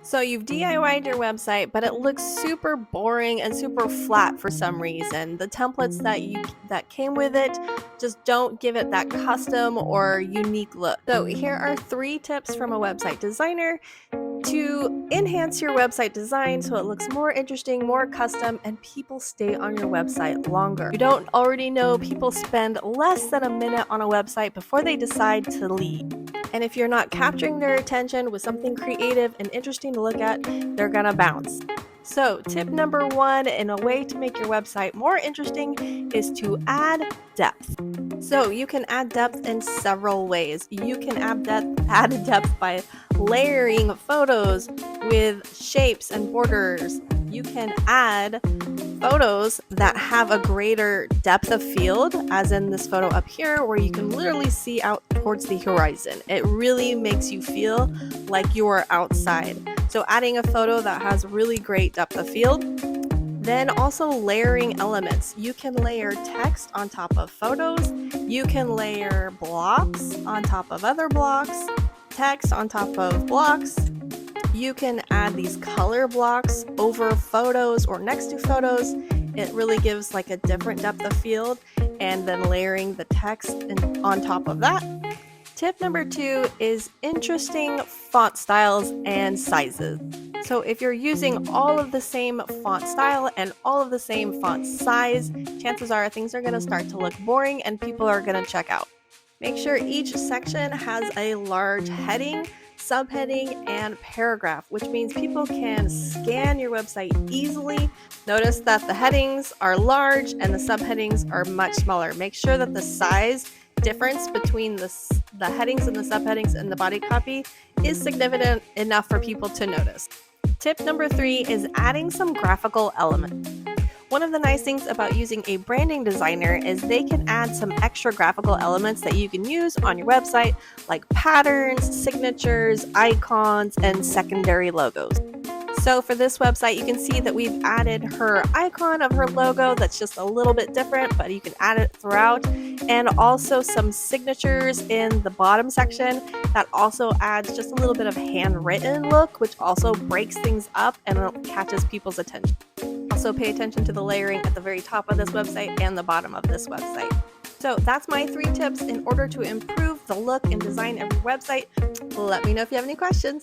So you've DIY'd your website, but it looks super boring and super flat for some reason. The templates that came with it just don't give it that custom or unique look. So here are 3 tips from a website designer to enhance your website design so it looks more interesting, more custom, and people stay on your website longer. You don't already know people spend less than a minute on a website before they decide to leave. And if you're not capturing their attention with something creative and interesting to look at, they're gonna bounce. So tip number 1 in a way to make your website more interesting is to add depth. So you can add depth in several ways. You can add depth by layering photos with shapes and borders. You can add photos that have a greater depth of field, as in this photo up here, where you can literally see out towards the horizon. It really makes you feel like you are outside. So adding a photo that has really great depth of field. Then also layering elements. You can layer text on top of photos. You can layer blocks on top of other blocks, text on top of blocks. You can add these color blocks over photos or next to photos. It really gives like a different depth of field, and then layering the text on top of that. Tip number 2 is interesting font styles and sizes. So if you're using all of the same font style and all of the same font size, chances are things are going to start to look boring and people are going to check out. Make sure each section has a large heading, subheading, and paragraph, which means people can scan your website easily. Notice that the headings are large and the subheadings are much smaller. Make sure that the size difference between the headings and the subheadings and the body copy is significant enough for people to notice. Tip number 3 is adding some graphical elements. One of the nice things about using a branding designer is they can add some extra graphical elements that you can use on your website, like patterns, signatures, icons, and secondary logos. So for this website, you can see that we've added her icon of her logo that's just a little bit different, but you can add it throughout, and also some signatures in the bottom section that also adds just a little bit of handwritten look, which also breaks things up and catches people's attention. Also pay attention to the layering at the very top of this website and the bottom of this website. So that's my 3 tips in order to improve the look and design of your website. Let me know if you have any questions.